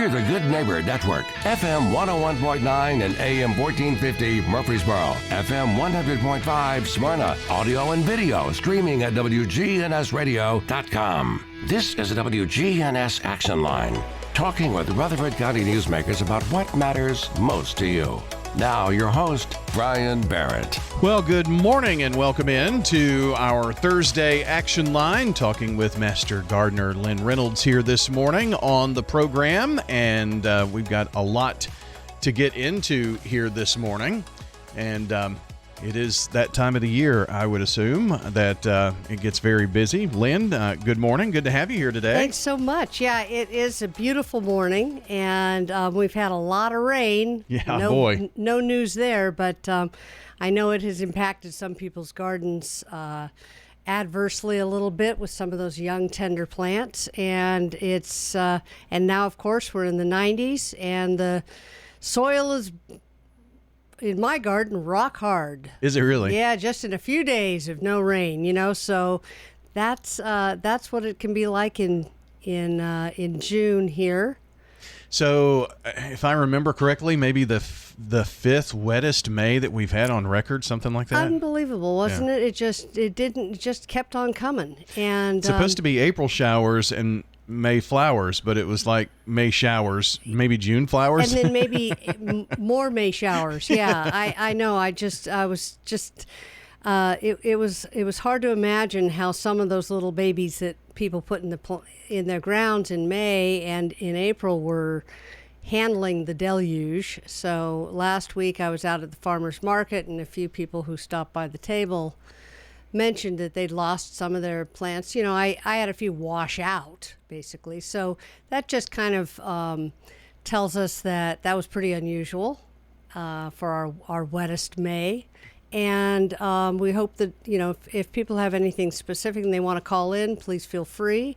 We're the Good Neighbor Network, FM 101.9 and AM 1450 Murfreesboro, FM 100.5 Smyrna, audio and video streaming at WGNSradio.com. This is the WGNS Action Line, talking with Rutherford County newsmakers about what matters most to you. Now, your host, Bryan Barrett. Well, good morning and welcome in to our Thursday Action Line, talking with Master Gardener Lynn Reynolds here this morning on the program. And we've got a lot to get into here this morning. And it is that time of the year, I would assume, that it gets very busy. Lynn, good morning. Good to have you here today. Thanks so much. Yeah, it is a beautiful morning, and we've had a lot of rain. Yeah, boy. No news there, but I know it has impacted some people's gardens adversely a little bit with some of those young tender plants. And it's and now, of course, we're in the 90s, and the soil is, in my garden, rock hard. Is it really? Yeah, just in a few days of no rain, so that's what it can be like in June here. So, if I remember correctly, maybe the fifth wettest May that we've had on record, something like that. Unbelievable, wasn't it? It just kept on coming. And it's supposed to be April showers and May flowers, but it was like May showers, maybe June flowers, and then maybe more May showers. Yeah, I know. It was hard to imagine how some of those little babies that people put in their grounds in May and in April were handling the deluge. So last week I was out at the farmers market, and a few people who stopped by the table mentioned that they'd lost some of their plants. I had a few wash out, basically. So that just kind of tells us that was pretty unusual for our wettest May. And we hope that, if people have anything specific and they want to call in, please feel free.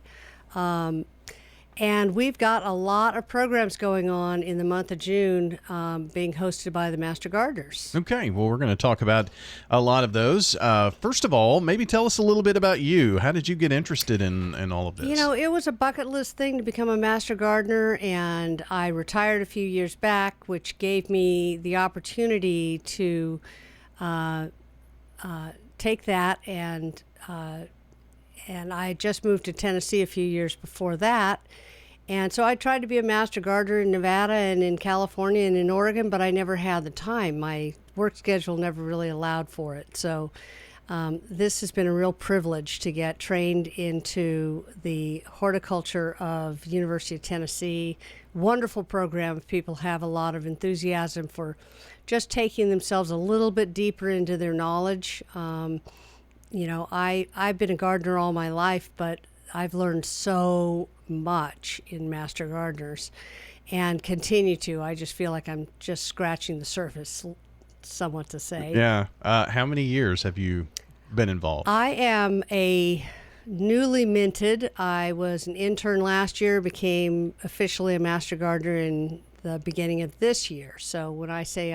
And we've got a lot of programs going on in the month of June being hosted by the Master Gardeners. Okay, well, we're going to talk about a lot of those. First of all, maybe tell us a little bit about you. How did you get interested in all of this? It was a bucket list thing to become a Master Gardener, and I retired a few years back, which gave me the opportunity to take that, and I just moved to Tennessee a few years before that. And so I tried to be a Master Gardener in Nevada and in California and in Oregon, but I never had the time. My work schedule never really allowed for it. So this has been a real privilege to get trained into the horticulture of University of Tennessee. Wonderful program if people have a lot of enthusiasm for just taking themselves a little bit deeper into their knowledge. I've been a gardener all my life, but I've learned so much in Master Gardeners and continue to. I just feel like I'm just scratching the surface, somewhat to say. Yeah. How many years have you been involved? I am a newly minted. I was an intern last year, became officially a Master Gardener in the beginning of this year. So when I say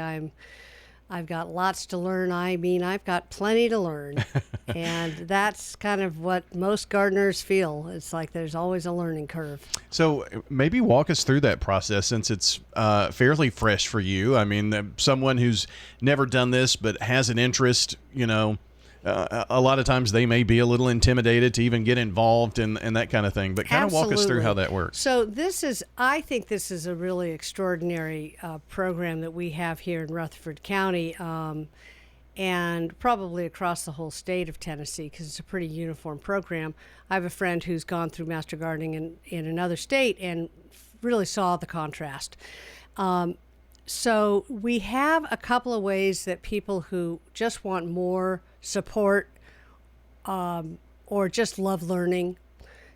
I've got lots to learn, I mean I've got plenty to learn. And that's kind of what most gardeners feel. It's like there's always a learning curve. So maybe walk us through that process, since it's fairly fresh for you. I mean, someone who's never done this but has an interest, a lot of times they may be a little intimidated to even get involved and that kind of thing. But kind of walk us through how that works. So I think this is a really extraordinary program that we have here in Rutherford County, and probably across the whole state of Tennessee, because it's a pretty uniform program. I have a friend who's gone through Master Gardening in another state and really saw the contrast. So we have a couple of ways that people who just want more support or just love learning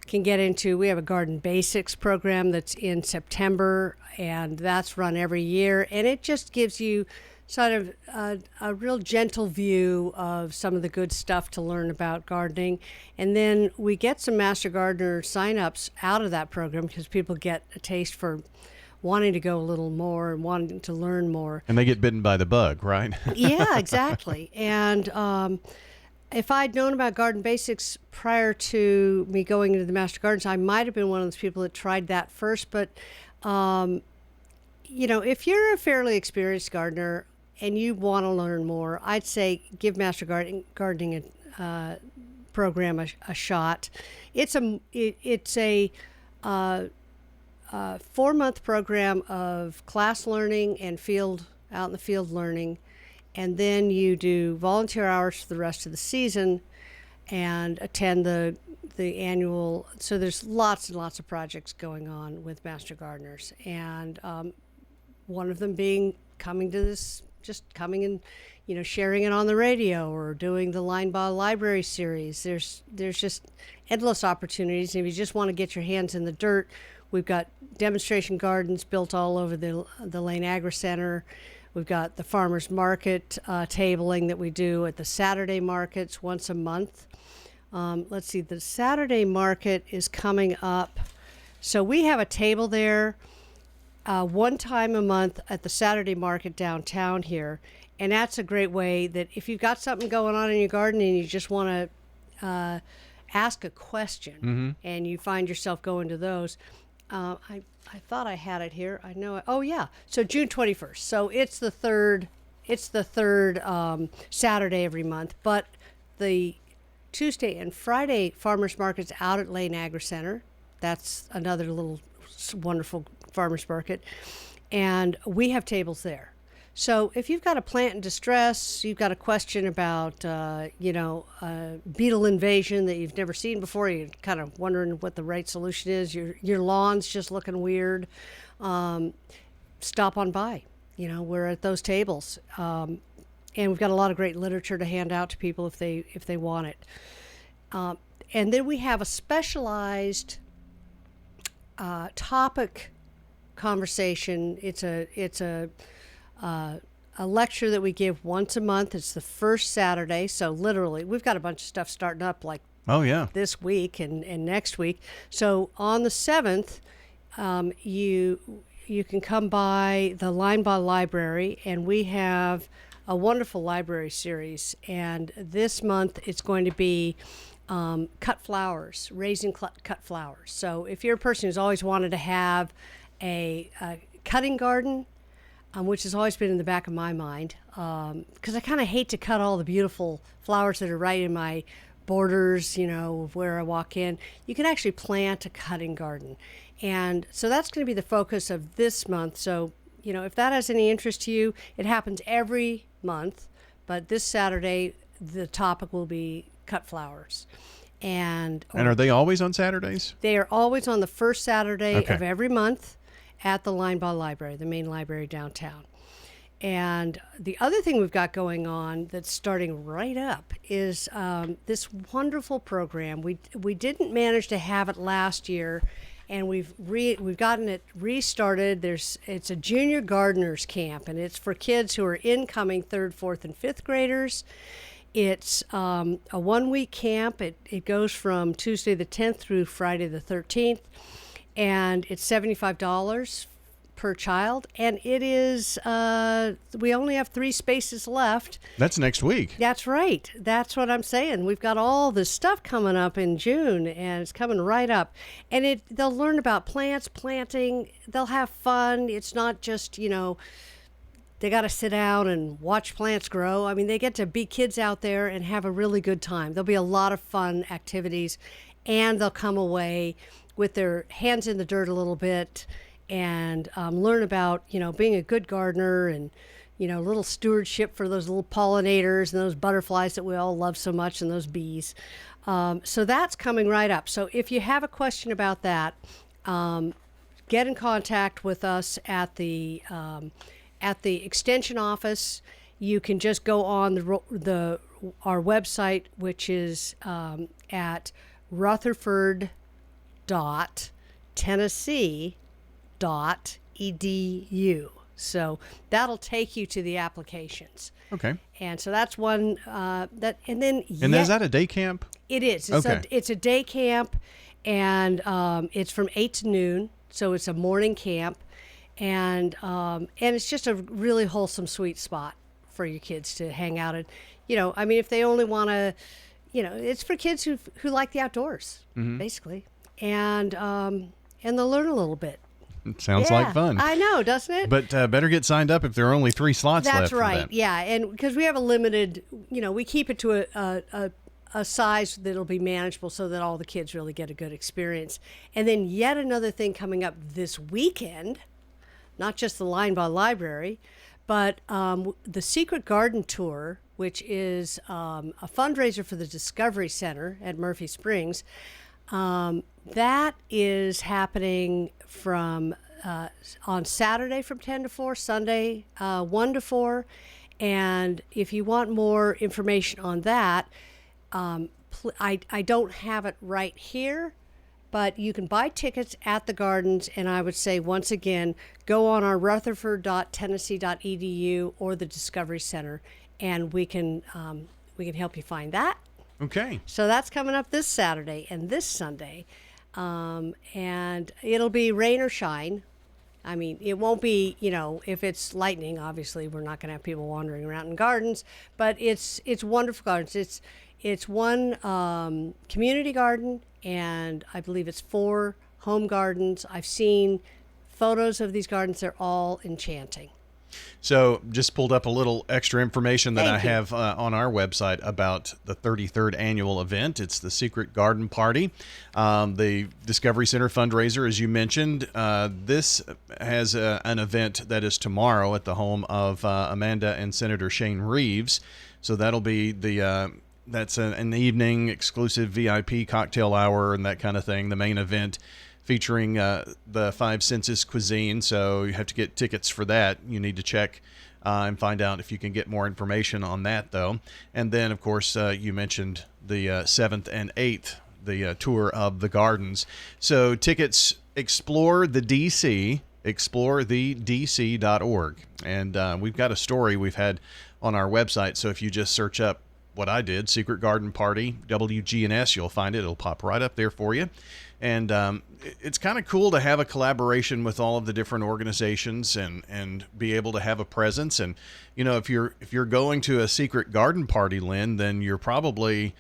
can get into. We have a Garden Basics program that's in September, and that's run every year. And it just gives you sort of a real gentle view of some of the good stuff to learn about gardening. And then we get some Master Gardener signups out of that program because people get a taste for wanting to go a little more and wanting to learn more. And they get bitten by the bug, right? Yeah, exactly. And if I'd known about Garden Basics prior to me going into the Master Gardens, I might have been one of those people that tried that first. But If you're a fairly experienced gardener and you want to learn more, I'd say give Master Gardening program a shot. It's a 4-month program of class learning and out in the field learning, and then you do volunteer hours for the rest of the season and attend the annual. So there's lots and lots of projects going on with Master Gardeners, and one of them being coming and sharing it on the radio or doing the Line by Library series. There's just endless opportunities. And if you just want to get your hands in the dirt, we've got demonstration gardens built all over the Lane Agri Center. We've got the farmers market tabling that we do at the Saturday markets once a month. Let's see, the Saturday market is coming up. So we have a table there one time a month at the Saturday market downtown here. And that's a great way that if you've got something going on in your garden and you just want to ask a question and you find yourself going to those. I thought I had it here. I know. Oh yeah. So June 21st. So it's the third Saturday every month. But the Tuesday and Friday farmers markets out at Lane Agri Center. That's another little wonderful farmers market, and we have tables there. So if you've got a plant in distress, you've got a question about, beetle invasion that you've never seen before, you're kind of wondering what the right solution is, your lawn's just looking weird, stop on by. We're at those tables. And we've got a lot of great literature to hand out to people if they want it. And then we have a specialized topic conversation. It's a lecture that we give once a month. It's the first Saturday. So literally, we've got a bunch of stuff starting up like this week and next week. So on the 7th, you can come by the Line by Library, and we have a wonderful library series. And this month it's going to be cut flowers, raising cut flowers. So if you're a person who's always wanted to have a cutting garden, which has always been in the back of my mind, because I kind of hate to cut all the beautiful flowers that are right in my borders, of where I walk in. You can actually plant a cutting garden. And so that's going to be the focus of this month. So, if that has any interest to you, it happens every month. But this Saturday, the topic will be cut flowers. And are they always on Saturdays? They are always on the first Saturday of every month at the Line by Library, the main library downtown. And the other thing we've got going on that's starting right up is this wonderful program. We didn't manage to have it last year, and we've gotten it restarted. It's a junior gardeners camp, and it's for kids who are incoming 3rd, 4th, and 5th graders. It's a 1-week camp. It goes from Tuesday the 10th through Friday the 13th. And it's $75 per child, and it is we only have 3 spaces left. That's next week. That's right. That's what I'm saying. We've got all this stuff coming up in June, and it's coming right up. And they'll learn about plants, planting. They'll have fun. It's not just they got to sit down and watch plants grow. I mean, they get to be kids out there and have a really good time. There'll be a lot of fun activities, and they'll come away with their hands in the dirt a little bit and learn about, being a good gardener and, a little stewardship for those little pollinators and those butterflies that we all love so much and those bees. So that's coming right up. So if you have a question about that, get in contact with us at the Extension office. You can just go on our website, which is at rutherford.tennessee.edu. So that'll take you to the applications. Okay. And so that's one and is that a day camp? It is. It's a day camp, and it's from 8 to noon. So it's a morning camp, and it's just a really wholesome, sweet spot for your kids to hang out in. If they only want to. It's for kids who like the outdoors, basically, and they'll learn a little bit. It sounds like fun. I know, doesn't it? But better get signed up if there are only 3 slots left. That's right. For that. Yeah, and because we have a limited, we keep it to a size that'll be manageable so that all the kids really get a good experience. And then yet another thing coming up this weekend, not just the Linebaugh Library, but the Secret Garden Tour, which is a fundraiser for the Discovery Center at Murphy Springs. That is happening from on Saturday from 10 to 4, Sunday 1 to 4. And if you want more information on that, I don't have it right here, but you can buy tickets at the gardens. And I would say, once again, go on our rutherford.tennessee.edu or the Discovery Center, and we can help you find that. Okay. So that's coming up this Saturday and this Sunday. And it'll be rain or shine. I mean, it won't be, if it's lightning, obviously we're not going to have people wandering around in gardens, but it's wonderful gardens. It's one community garden, and I believe it's 4 home gardens. I've seen photos of these gardens. They're all enchanting. So just pulled up a little extra information that Thank you. have on our website about the 33rd annual event. It's the Secret Garden Party, the Discovery Center fundraiser, as you mentioned. This has an event that is tomorrow at the home of Amanda and Senator Shane Reeves. So that'll be that's an evening exclusive VIP cocktail hour and that kind of thing. The main event featuring the 5 Senses cuisine, so you have to get tickets for that. You need to check and find out if you can get more information on that, though. And then, of course, you mentioned the 7th and 8th, the tour of the gardens. So tickets, explorethedc.org. And we've got a story we've had on our website, so if you just search up what I did, Secret Garden Party, WGNS, you'll find it. It'll pop right up there for you. And it's kind of cool to have a collaboration with all of the different organizations and be able to have a presence. And, if you're going to a secret garden party, Lynn, then you're probably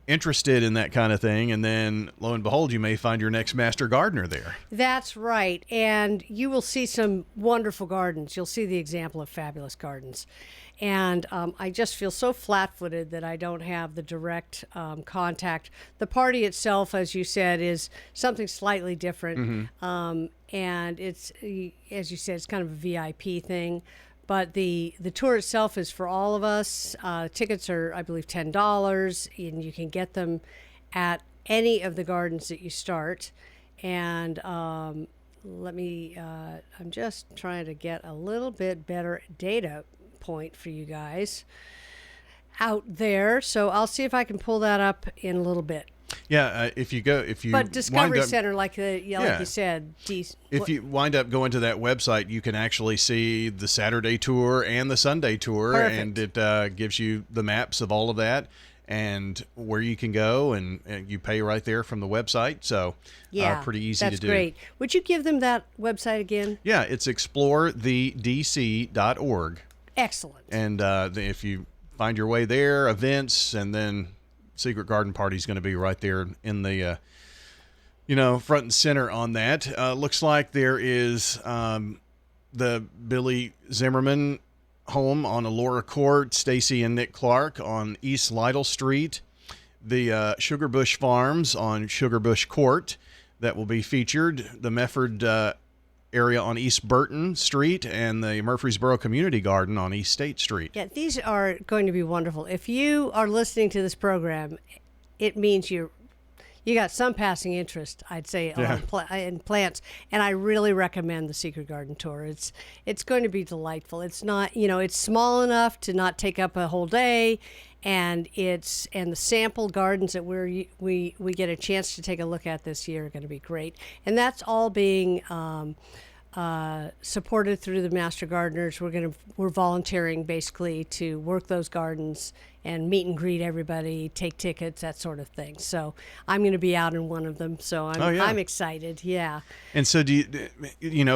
interested in that kind of thing. And then, lo and behold, you may find your next master gardener there. That's right. And you will see some wonderful gardens. You'll see the example of fabulous gardens. And I just feel so flat-footed that I don't have the direct contact. The party itself, as you said, is something slightly different. And it's, as you said, it's kind of a VIP thing. But the tour itself is for all of us. Tickets are, I believe, $10, and you can get them at any of the gardens that you start. And I'm just trying to get a little bit better data point for you guys out there. So I'll see if I can pull that up in a little bit. Yeah, But Discovery Center, like you said, if you wind up going to that website, you can actually see the Saturday tour and the Sunday tour. Perfect. And it gives you the maps of all of that and where you can go, and you pay right there from the website. So pretty easy to do. That's great. Would you give them that website again? Yeah, it's explorethedc.org. Excellent. And if you find your way there, events, and then Secret Garden Party is going to be right there in the, front and center on that. Looks like there is the Billy Zimmerman home on Elora Court, Stacy and Nick Clark on East Lytle Street, the Sugarbush Farms on Sugarbush Court that will be featured, the Mefford area on East Burton Street, and the Murfreesboro Community Garden on East State Street. Yeah, these are going to be wonderful. If you are listening to this program, it means you got some passing interest, I'd say, in plants. And I really recommend the Secret Garden Tour. It's going to be delightful. It's not, it's small enough to not take up a whole day, and the sample gardens that we get a chance to take a look at this year are going to be great. And that's all being supported through the Master Gardeners. We're volunteering basically to work those gardens and meet and greet everybody, take tickets, that sort of thing. So I'm going to be out in one of them. So I'm excited. Yeah. And so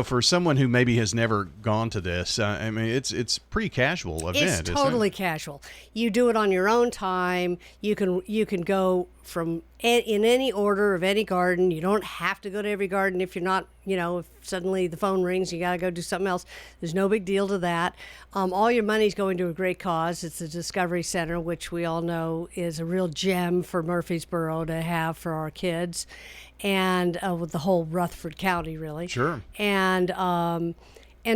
for someone who maybe has never gone to this, I mean, it's pretty casual event. It's totally casual. You do it on your own time. You can go from in any order of any garden. You don't have to go to every garden if you're not, if suddenly the phone rings, you got to go do something else. There's no big deal to that. All your money's going to a great cause. It's the Discovery Center, which we all know is a real gem for Murfreesboro to have for our kids, and with the whole Rutherford County, really. Sure. And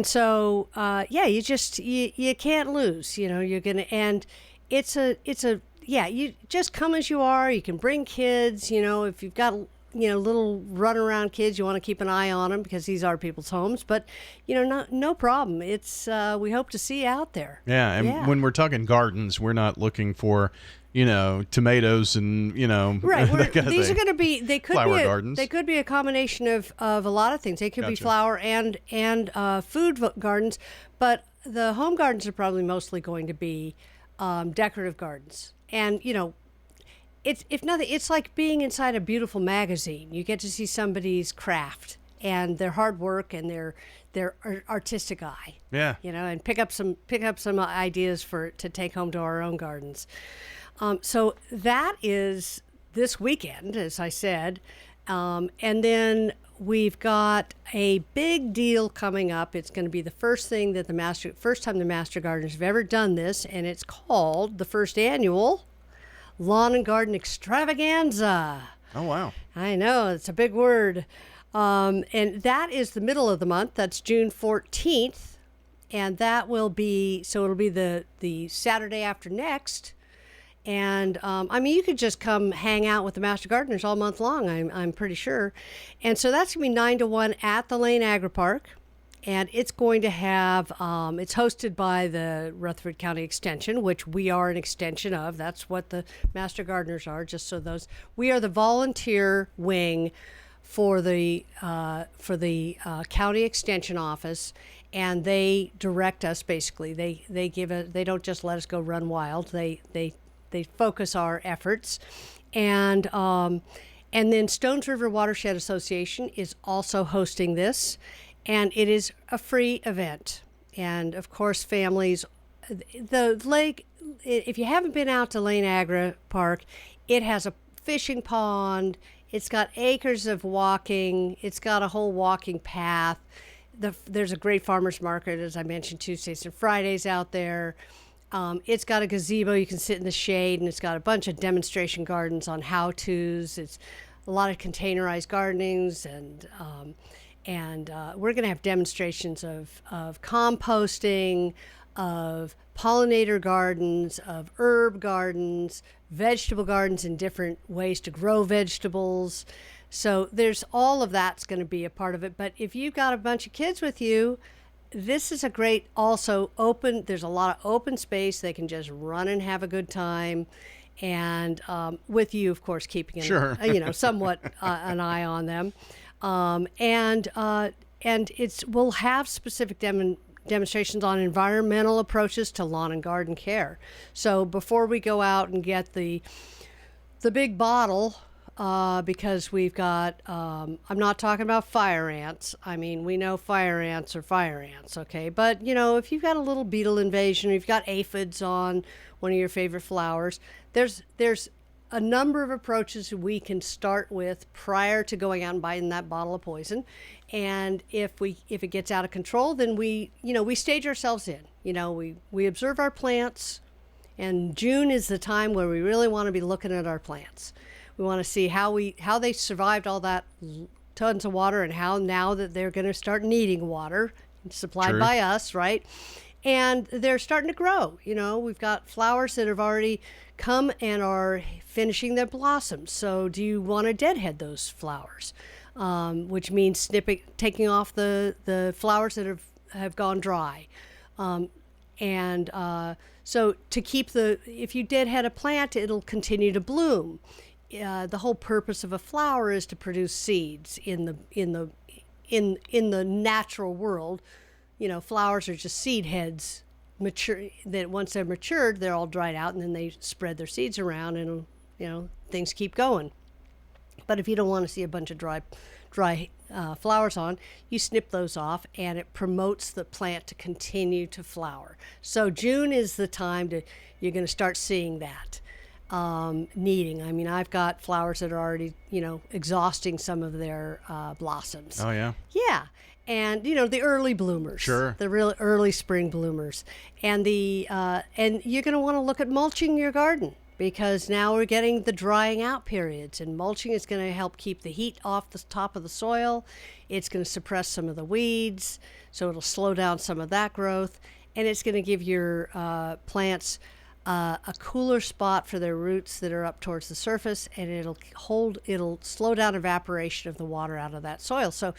so you can't lose. You're gonna, and it's a you just come as you are. You can bring kids. If you've got little runaround kids, you want to keep an eye on them because these are people's homes. But no problem. It's we hope to see you out there. Yeah, and when we're talking gardens, we're not looking for tomatoes and right. that kind of these thing. are going to be flower gardens. They could be a combination of a lot of things. They could be flower and food gardens, but the home gardens are probably mostly going to be decorative gardens. And it's if nothing, it's like being inside a beautiful magazine. You get to see somebody's craft and their hard work and their artistic eye. Yeah. And pick up some ideas to take home to our own gardens. So that is this weekend, as I said, and then we've got a big deal coming up. It's going to be the first time the Master Gardeners have ever done this, and it's called the first annual Lawn and Garden Extravaganza. Oh, wow. I know, it's a big word. And that is the middle of the month. That's June 14th. And that will be, so it'll be the Saturday after next. And, you could just come hang out with the Master Gardeners all month long, I'm pretty sure. And so that's going to be 9 to 1 at the Lane Agri Park. And it's going to have, it's hosted by the Rutherford County Extension, which we are an extension of. That's what the Master Gardeners are, just so we are the volunteer wing for the county extension office, and they direct us basically. They don't just let us go run wild. They focus our efforts, and then Stones River Watershed Association is also hosting this. And it is a free event. And of course, families, the lake, if you haven't been out to Lane Agri Park, it has a fishing pond. It's got acres of walking. It's got a whole walking path. There's a great farmer's market, as I mentioned, Tuesdays and Fridays out there. It's got a gazebo. You can sit in the shade, and it's got a bunch of demonstration gardens on how-tos. It's a lot of containerized gardenings, and we're going to have demonstrations of composting, of pollinator gardens, of herb gardens, vegetable gardens, and different ways to grow vegetables. So there's all of that's going to be a part of it. But if you've got a bunch of kids with you, this is a great also open. There's a lot of open space. They can just run and have a good time. And with you, of course, keeping somewhat an eye on them. And we'll have specific demonstrations on environmental approaches to lawn and garden care. So before we go out and get the big bottle, because we've got, I'm not talking about fire ants. I mean, we know fire ants are fire ants, okay? But, if you've got a little beetle invasion, or you've got aphids on one of your favorite flowers, there's a number of approaches we can start with prior to going out and buying that bottle of poison. And if it gets out of control, then we stage ourselves in. We observe our plants, and June is the time where we really want to be looking at our plants. We want to see how they survived all that tons of water, and how now that they're going to start needing water supplied by us, right? And they're starting to grow. We've got flowers that have already come and are finishing their blossoms. So do you want to deadhead those flowers? Which means taking off the flowers that have gone dry. So to keep if you deadhead a plant, it'll continue to bloom. The whole purpose of a flower is to produce seeds in the natural world. Flowers are just seed heads, mature. That once they're matured, they're all dried out, and then they spread their seeds around, and things keep going. But if you don't want to see a bunch of dry flowers on, you snip those off, and it promotes the plant to continue to flower. So June is the time you're going to start seeing that needing. I mean, I've got flowers that are already, exhausting some of their blossoms. Oh, yeah? Yeah. And, the early bloomers. Sure. The real early spring bloomers. And and you're going to want to look at mulching your garden, because now we're getting the drying out periods, and mulching is going to help keep the heat off the top of the soil. It's going to suppress some of the weeds, so it'll slow down some of that growth, and it's going to give your plants a cooler spot for their roots that are up towards the surface, and it'll slow down evaporation of the water out of that soil. So,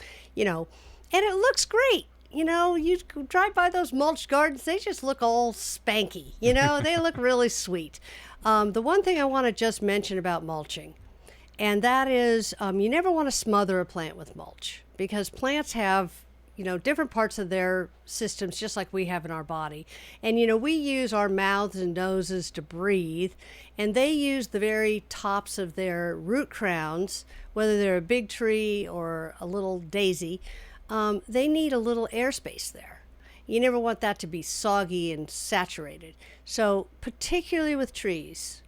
and it looks great. You drive by those mulched gardens, they just look all spanky. They look really sweet. The one thing I want to just mention about mulching, and that is you never want to smother a plant with mulch, because plants have, different parts of their systems just like we have in our body. And, we use our mouths and noses to breathe, and they use the very tops of their root crowns, whether they're a big tree or a little daisy, they need a little airspace there. You never want that to be soggy and saturated. So particularly with trees,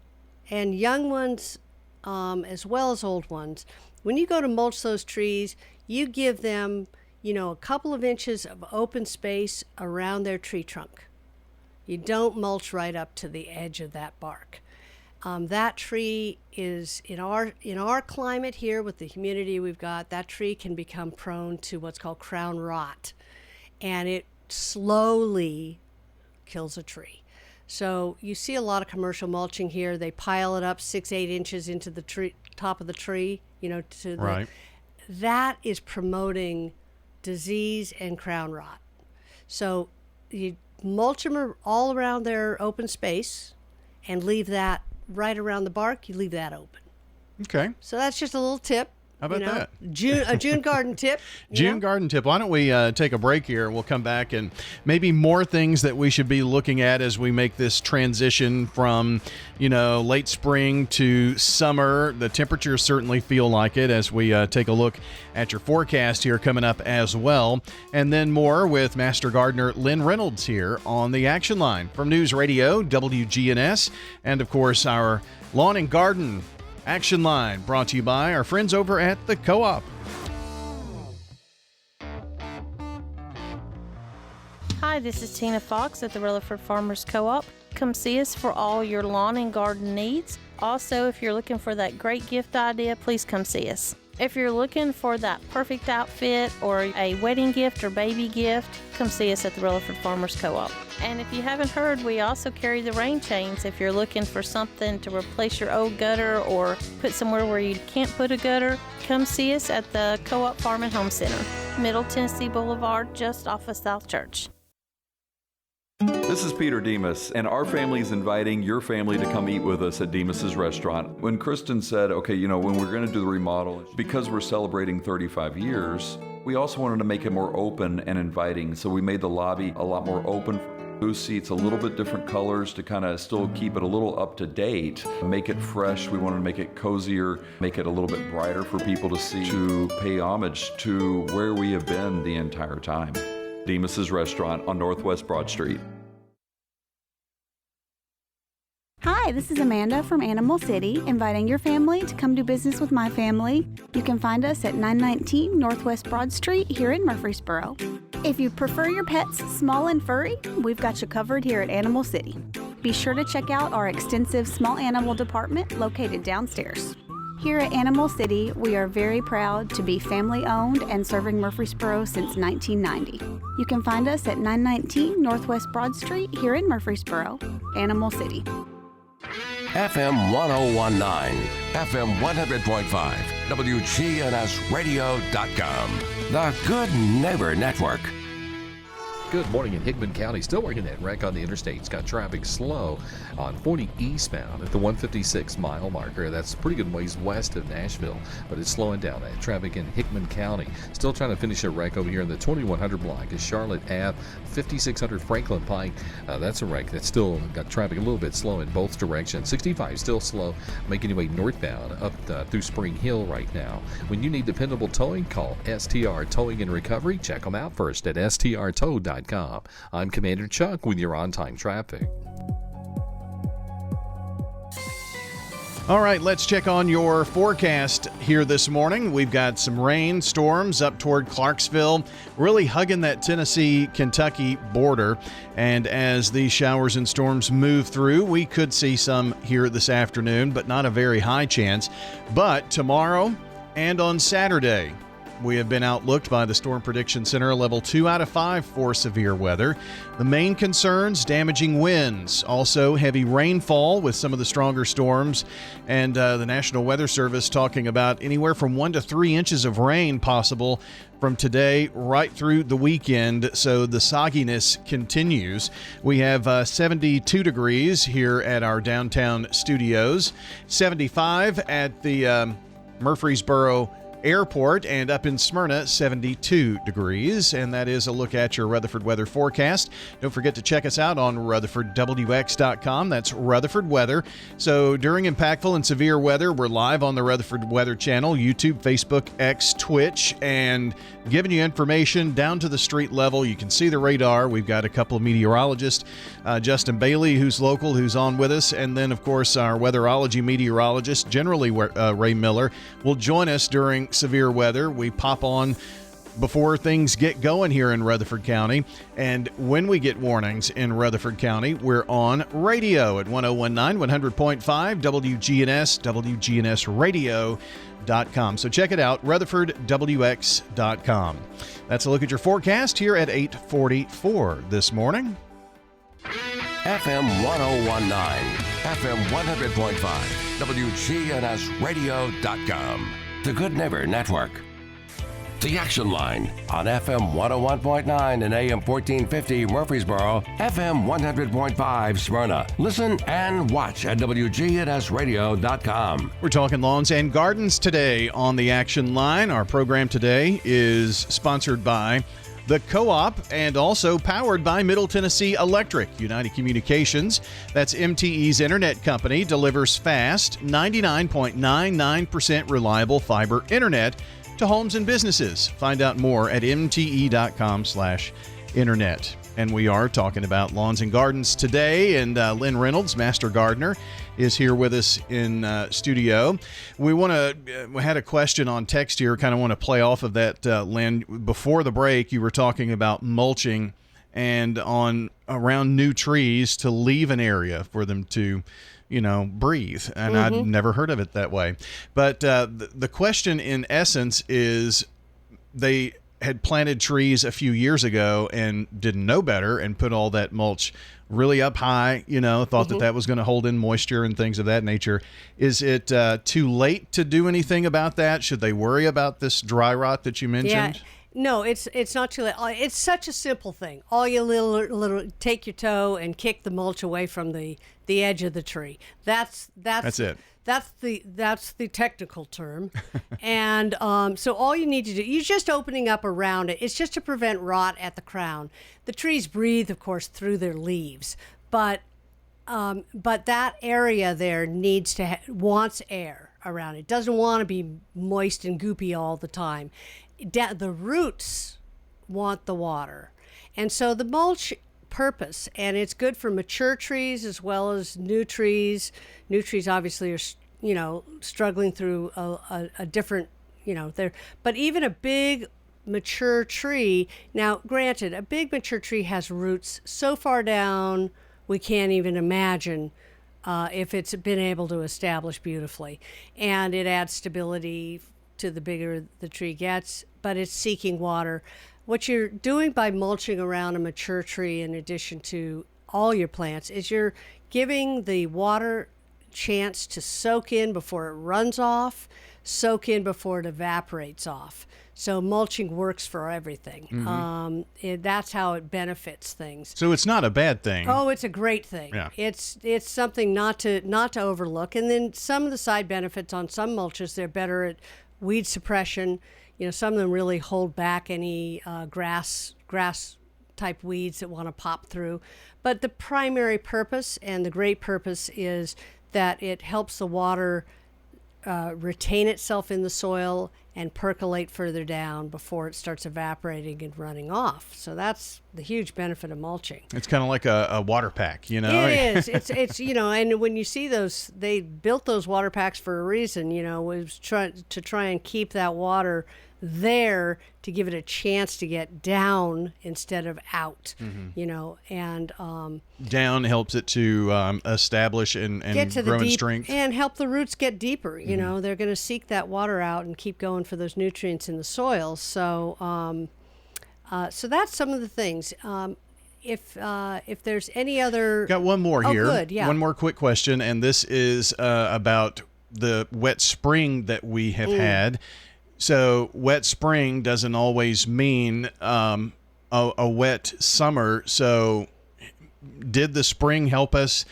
and young ones as well as old ones, when you go to mulch those trees, you give them, a couple of inches of open space around their tree trunk. You don't mulch right up to the edge of that bark. That tree is, in our climate here with the humidity we've got, that tree can become prone to what's called crown rot, and it slowly kills a tree. So you see a lot of commercial mulching here. They pile it up 6-8 inches into the tree, top of the tree, Right. That is promoting disease and crown rot. So you mulch them all around their open space and leave that right around the bark. You leave that open. Okay. So that's just a little tip. How about that? A June garden tip. June garden tip. Why don't we take a break here? We'll come back, and maybe more things that we should be looking at as we make this transition from, late spring to summer. The temperatures certainly feel like it as we take a look at your forecast here coming up as well. And then more with Master Gardener Lynn Reynolds here on the Action Line from News Radio, WGNS, and of course our Lawn and Garden Action Line, brought to you by our friends over at the Co-op. Hi, this is Tina Fox at the Rutherford Farmers Co-op. Come see us for all your lawn and garden needs. Also, if you're looking for that great gift idea, please come see us. If you're looking for that perfect outfit or a wedding gift or baby gift, come see us at the Rutherford Farmers Co-op. And if you haven't heard, we also carry the rain chains. If you're looking for something to replace your old gutter or put somewhere where you can't put a gutter, come see us at the Co-op Farm and Home Center, Middle Tennessee Boulevard, just off of South Church. This is Peter Demas, and our family is inviting your family to come eat with us at Demas's restaurant. When Kristen said, okay, when we're going to do the remodel, because we're celebrating 35 years, we also wanted to make it more open and inviting. So we made the lobby a lot more open. Booth seats, a little bit different colors to kind of still keep it a little up to date, make it fresh. We wanted to make it cozier, make it a little bit brighter for people to see, to pay homage to where we have been the entire time. Demas's restaurant on Northwest Broad Street. Hi, this is Amanda from Animal City, inviting your family to come do business with my family. You can find us at 919 Northwest Broad Street here in Murfreesboro. If you prefer your pets small and furry, we've got you covered here at Animal City. Be sure to check out our extensive small animal department located downstairs. Here at Animal City, we are very proud to be family-owned and serving Murfreesboro since 1990. You can find us at 919 Northwest Broad Street here in Murfreesboro, Animal City. FM 1019, FM 100.5, WGNSradio.com. The Good Neighbor Network. Good morning in Hickman County. Still working that wreck on the interstate. It's got traffic slow on 40 eastbound at the 156 mile marker. That's a pretty good ways west of Nashville, but it's slowing down. That traffic in Hickman County. Still trying to finish a wreck over here in the 2100 block is Charlotte Ave, 5600 Franklin Pike. That's a wreck that's still got traffic a little bit slow in both directions. 65 still slow, making your way northbound up through Spring Hill right now. When you need dependable towing, call STR Towing and Recovery. Check them out first at strtow.com. I'm Commander Chuck with your on-time traffic. All right, let's check on your forecast here this morning. We've got some rain, storms up toward Clarksville, really hugging that Tennessee-Kentucky border. And as these showers and storms move through, we could see some here this afternoon, but not a very high chance. But tomorrow and on Saturday, we have been outlooked by the Storm Prediction Center, a level 2 out of 5 for severe weather. The main concerns, damaging winds, also heavy rainfall with some of the stronger storms, and the National Weather Service talking about anywhere from 1 to 3 inches of rain possible from today right through the weekend, so the sogginess continues. We have 72 degrees here at our downtown studios, 75 at the Murfreesboro Airport, and up in Smyrna, 72 degrees. And that is a look at your Rutherford weather forecast. Don't forget to check us out on RutherfordWX.com. That's Rutherford Weather. So during impactful and severe weather, we're live on the Rutherford Weather Channel, YouTube, Facebook, X, Twitch, and giving you information down to the street level. You can see the radar. We've got a couple of meteorologists, Justin Bailey, who's local, who's on with us, and then, of course, our weatherology meteorologist, generally Ray Miller, will join us during severe weather. We pop on before things get going here in Rutherford County, and when we get warnings in Rutherford County, we're on radio at 101.9, 100.5, WGNS, WGNSradio.com. So check it out, RutherfordWX.com. That's a look at your forecast here at 8:44 this morning. FM 1019, FM 100.5, WGNSradio.com. The Good Neighbor Network. The Action Line on FM 101.9 and AM 1450 Murfreesboro, FM 100.5 Smyrna. Listen and watch at WGNSradio.com. We're talking lawns and gardens today on the Action Line. Our program today is sponsored by the Co-op and also powered by Middle Tennessee Electric. United Communications, that's MTE's internet company, delivers fast, 99.99% reliable fiber internet to homes and businesses. Find out more at mte.com/internet. And we are talking about lawns and gardens today, and Lynn Reynolds, Master Gardener, is here with us in studio. We had a question on text here, kind of want to play off of that, Lynn. Before the break, you were talking about mulching and around new trees to leave an area for them to, breathe. And I'd never heard of it that way. But the question in essence is they had planted trees a few years ago and didn't know better and put all that mulch really up high, thought that was going to hold in moisture and things of that nature. Is it too late to do anything about that? Should they worry about this dry rot that you mentioned? Yeah. No, it's not too late. It's such a simple thing. All you little take your toe and kick the mulch away from the edge of the tree. That's it. That's the technical term. And so all you need to do, you're just opening up around it. It's just to prevent rot at the crown. The trees breathe, of course, through their leaves, but that area there wants air around it. Doesn't want to be moist and goopy all the time. The roots want the water. And so the mulch purpose, and it's good for mature trees as well as new trees. New trees obviously are, struggling through a different, but even a big mature tree. Now, granted, a big mature tree has roots so far down we can't even imagine if it's been able to establish beautifully. And it adds stability to the bigger the tree gets, but it's seeking water. What you're doing by mulching around a mature tree, in addition to all your plants, is you're giving the water chance to soak in before it runs off. soak in before it evaporates off. So mulching works for everything. That's how it benefits things. So it's not a bad thing. Oh, it's a great thing. Yeah. It's something not to overlook. And then some of the side benefits on some mulches, they're better at weed suppression. Some of them really hold back any grass type weeds that want to pop through. But the primary purpose and the great purpose is that it helps the water retain itself in the soil and percolate further down before it starts evaporating and running off. So that's the huge benefit of mulching. It's kind of like a water pack, It is. It's and when you see those, they built those water packs for a reason. Was to try and keep that water there to give it a chance to get down instead of out. And down helps it to establish and get to grow the in deep strength and help the roots get deeper. They're going to seek that water out and keep going for those nutrients in the soil. So so that's some of the things. If there's any other, got one more here. Good, yeah. One more quick question, and this is about the wet spring that we have had. So wet spring doesn't always mean a wet summer. So did the spring help us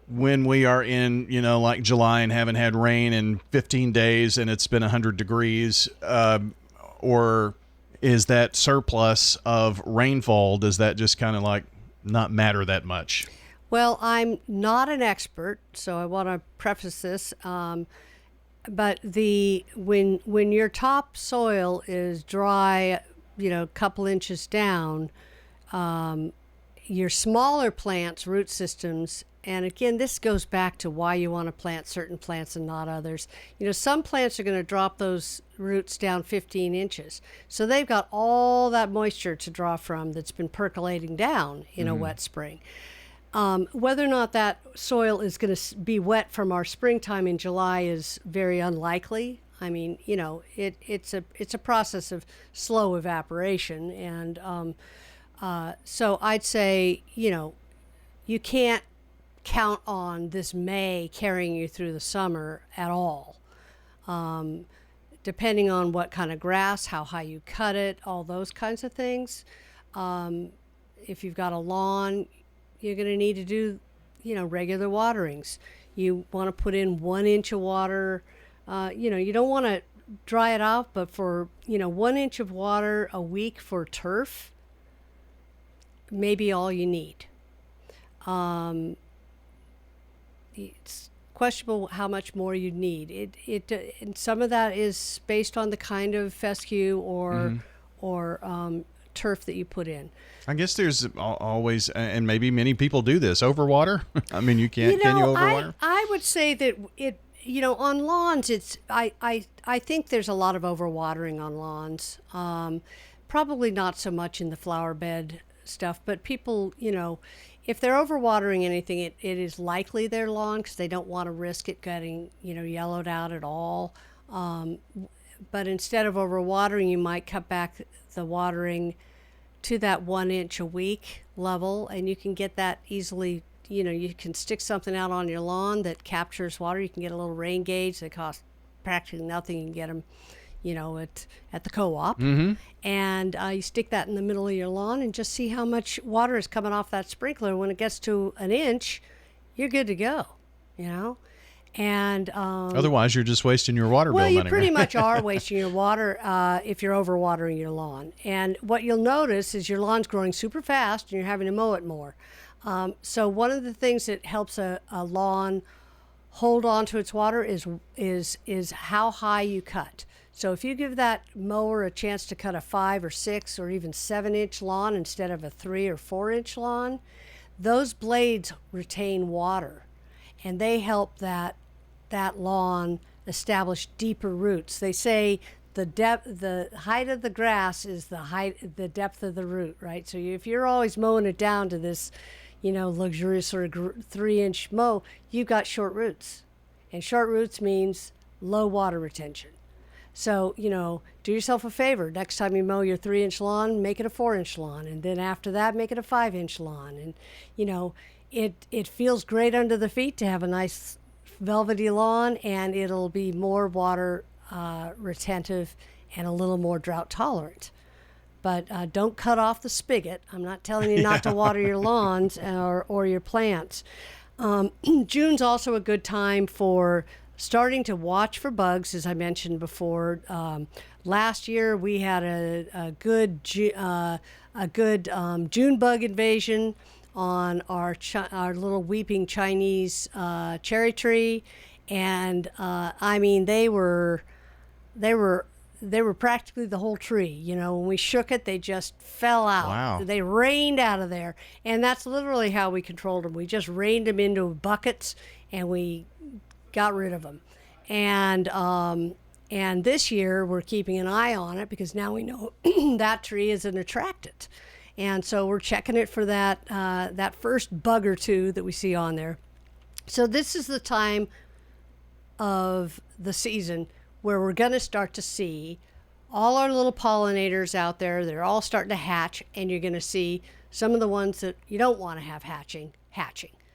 when we are in, like July and haven't had rain in 15 days and it's been 100 degrees? Or is that surplus of rainfall, does that just kind of like not matter that much? Well, I'm not an expert, so I want to preface this. But when your top soil is dry, a couple inches down, your smaller plants, root systems, and again, this goes back to why you want to plant certain plants and not others. Some plants are going to drop those roots down 15 inches. So they've got all that moisture to draw from that's been percolating down in a wet spring. Whether or not that soil is going to be wet from our springtime in July is very unlikely. I mean, it's a process of slow evaporation, and so I'd say, you can't count on this May carrying you through the summer at all. Depending on what kind of grass, how high you cut it, all those kinds of things. If you've got a lawn, you're going to need to do, regular waterings. You want to put in 1 inch of water. You don't want to dry it out, but for, 1 inch of water a week for turf, maybe all you need. It's questionable how much more you need. And some of that is based on the kind of fescue or turf that you put in. I guess there's always, and maybe many people do this, overwater. I mean, can you overwater? I would say that on lawns, I think there's a lot of overwatering on lawns. Probably not so much in the flower bed stuff, but people, if they're overwatering anything, it is likely their lawn because they don't want to risk it getting, yellowed out at all. But instead of overwatering, you might cut back the watering to that 1 inch a week level, and you can get that easily. You can stick something out on your lawn that captures water. You can get a little rain gauge that costs practically nothing. You can get them, at the co-op, and you stick that in the middle of your lawn and just see how much water is coming off that sprinkler. When it gets to an inch, you're good to go. And otherwise, you're just wasting your water bill money. Well, you pretty much are wasting your water if you're overwatering your lawn. And what you'll notice is your lawn's growing super fast, and you're having to mow it more. So one of the things that helps a lawn hold on to its water is how high you cut. So if you give that mower a chance to cut a 5 or 6 or even 7 inch lawn instead of a 3 or 4 inch lawn, those blades retain water, and they help that lawn establish deeper roots. They say the height of the grass is the depth of the root, right? So if you're always mowing it down to this, luxurious sort of 3 inch mow, you've got short roots, and short roots means low water retention. So, do yourself a favor. Next time you mow your 3 inch lawn, make it a 4 inch lawn, and then after that, make it a 5 inch lawn. And, it feels great under the feet to have a nice velvety lawn, and it'll be more water retentive and a little more drought tolerant. But don't cut off the spigot. I'm not telling you not to water your lawns or your plants. June's also a good time for starting to watch for bugs, as I mentioned before. Last year we had a good June bug invasion on our little weeping Chinese cherry tree, and I mean they were practically the whole tree. You know, when we shook it, they just fell out. Wow. They rained out of there, and that's literally how we controlled them. We just rained them into buckets, and we got rid of them. And this year we're keeping an eye on it because now we know that tree is an attractant. And so we're checking it for that first bug or two that we see on there. So this is the time of the season where we're going to start to see all our little pollinators out there. They're all starting to hatch, and you're going to see some of the ones that you don't want to have hatching.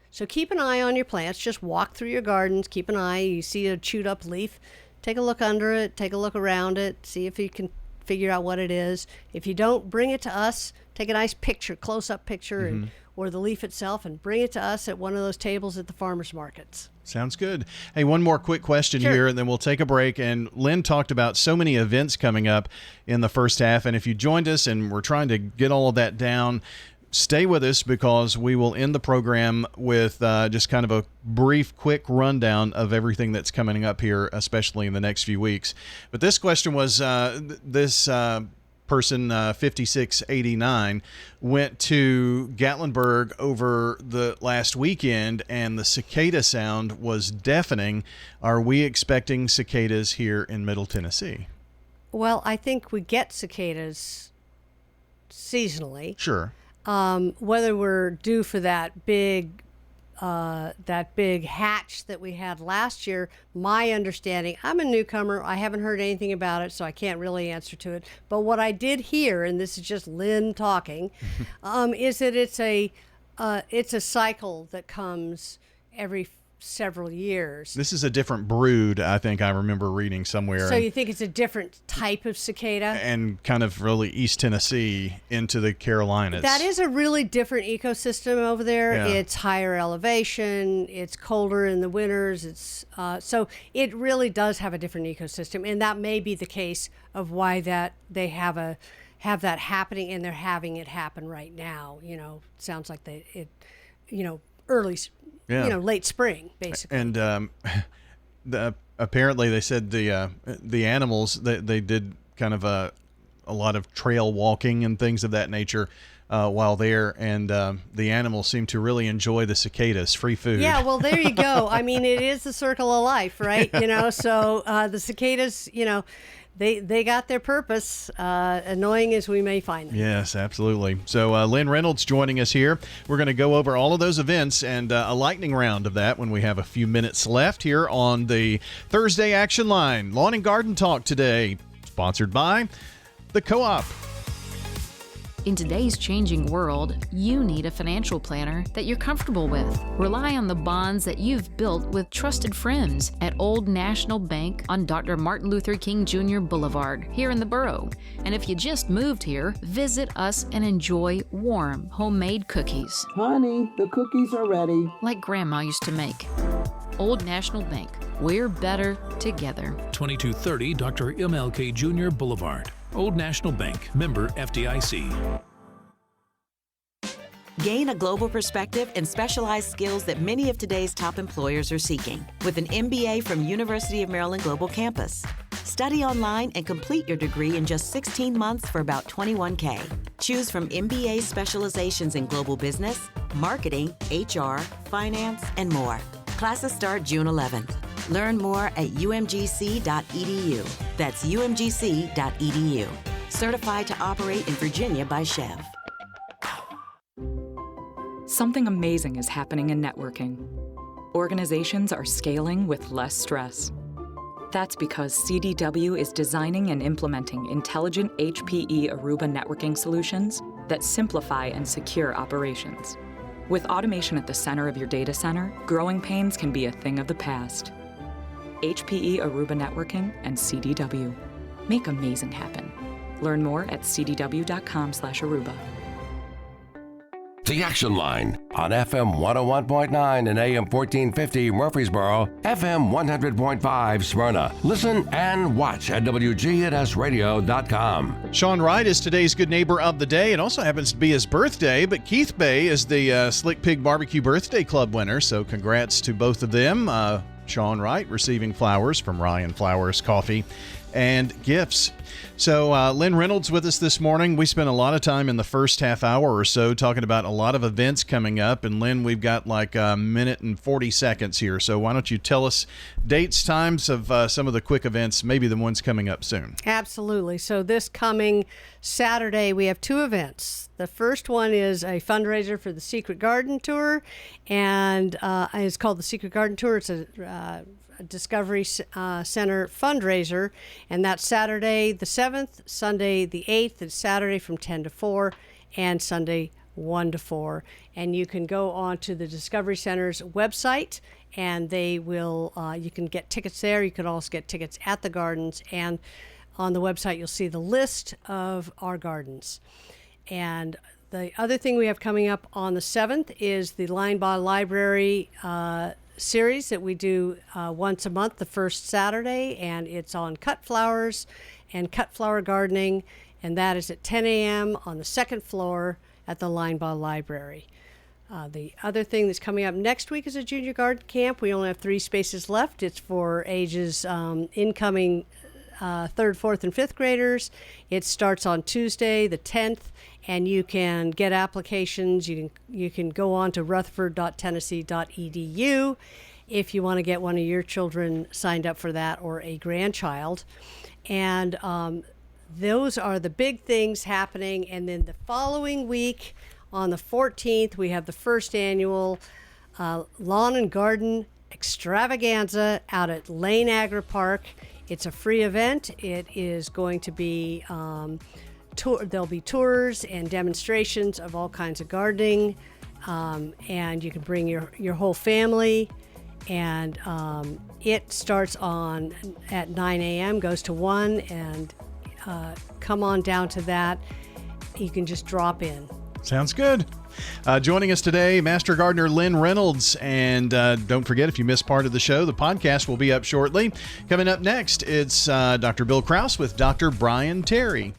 So keep an eye on your plants. Just walk through your gardens. Keep an eye. You see a chewed up leaf, take a look under it, take a look around it, see if you can figure out what it is. If you don't, bring it to us. Take a nice picture, close-up picture, or the leaf itself, and bring it to us at one of those tables at the farmers markets. Sounds good. Hey, one more quick question here, and then we'll take a break. And Lynn talked about so many events coming up in the first half, and if you joined us and we're trying to get all of that down, stay with us because we will end the program with just kind of a brief, quick rundown of everything that's coming up here, especially in the next few weeks. But this question was this person, 5689, went to Gatlinburg over the last weekend, and the cicada sound was deafening. Are we expecting cicadas here in Middle Tennessee? Well, I think we get cicadas seasonally. Sure. Whether we're due for that big hatch that we had last year, my understanding, I'm a newcomer, I haven't heard anything about it, so I can't really answer to it. But what I did hear, and this is just Lynn talking, is that it's a cycle that comes every several years. This is a different brood, I think I remember reading somewhere. So you think it's a different type of cicada? And kind of really East Tennessee into the Carolinas. That is a really different ecosystem over there. Yeah. It's higher elevation. It's colder in the winters. It's so it really does have a different ecosystem, and that may be the case of why that they have that happening, and they're having it happen right now. You know, sounds like early. Yeah. Late spring, basically. And apparently they said the animals, they did kind of a lot of trail walking and things of that nature while there, and the animals seem to really enjoy the cicadas, free food. Yeah, well, there you go. I mean, it is the circle of life, right? So the cicadas, They got their purpose, annoying as we may find them. Yes, absolutely. So Lynn Reynolds joining us here. We're going to go over all of those events and a lightning round of that when we have a few minutes left here on the Thursday Action Line. Lawn and Garden Talk today, sponsored by the Co-op. In today's changing world, you need a financial planner that you're comfortable with. Rely on the bonds that you've built with trusted friends at Old National Bank on Dr. Martin Luther King Jr. Boulevard here in the borough. And if you just moved here, visit us and enjoy warm, homemade cookies. Honey, the cookies are ready. Like Grandma used to make. Old National Bank. We're better together. 2230 Dr. MLK Jr. Boulevard. Old National Bank, member FDIC. Gain a global perspective and specialized skills that many of today's top employers are seeking with an MBA from University of Maryland Global Campus. Study online and complete your degree in just 16 months for about $21K. Choose from MBA specializations in global business, marketing, HR, finance, and more. Classes start June 11th. Learn more at umgc.edu. That's umgc.edu. Certified to operate in Virginia by Chev. Something amazing is happening in networking. Organizations are scaling with less stress. That's because CDW is designing and implementing intelligent HPE Aruba networking solutions that simplify and secure operations. With automation at the center of your data center, growing pains can be a thing of the past. HPE Aruba Networking, and CDW. Make amazing happen. Learn more at cdw.com/Aruba. The Action Line on FM 101.9 and AM 1450 Murfreesboro, FM 100.5 Smyrna. Listen and watch at WGNSradio.com. Sean Wright is today's Good Neighbor of the Day. It also happens to be his birthday, but Keith Bay is the Slick Pig Barbecue Birthday Club winner, so congrats to both of them. Sean Wright receiving flowers from Ryan Flowers Coffee and gifts. So Lynn Reynolds with us this morning. We spent a lot of time in the first half hour or so talking about a lot of events coming up. And Lynn, we've got like a minute and 40 seconds here. So why don't you tell us dates, times of some of the quick events, maybe the ones coming up soon. Absolutely. So this coming Saturday, we have two events. The first one is a fundraiser for the Secret Garden Tour, and it's called the Secret Garden Tour. It's a Discovery Center fundraiser, and that's Saturday the 7th, Sunday the 8th. It's Saturday from 10 to 4 and Sunday 1 to 4. And you can go on to the Discovery Center's website, and they will you can get tickets there. You can also get tickets at the gardens, and on the website you'll see the list of our gardens. And the other thing we have coming up on the 7th is the Linebaugh Library series that we do once a month, the first Saturday, and it's on cut flowers and cut flower gardening, and that is at 10 a.m. on the second floor at the Linebaugh Library. The other thing that's coming up next week is a junior garden camp. We only have 3 spaces left. It's for ages incoming 3rd, 4th, and 5th graders. It starts on Tuesday, the 10th, and you can get applications. You can go on to rutherford.tennessee.edu if you want to get one of your children signed up for that, or a grandchild. And those are the big things happening. And then the following week, on the 14th, we have the first annual Lawn and Garden Extravaganza out at Lane Agri Park. It's a free event. It is going to be there'll be tours and demonstrations of all kinds of gardening, and you can bring your whole family. And it starts at 9 a.m., goes to 1, and come on down to that. You can just drop in. Sounds good. Joining us today, Master Gardener Lynn Reynolds. And don't forget, if you missed part of the show, the podcast will be up shortly. Coming up next, it's Dr. Bill Krause with Dr. Brian Terry.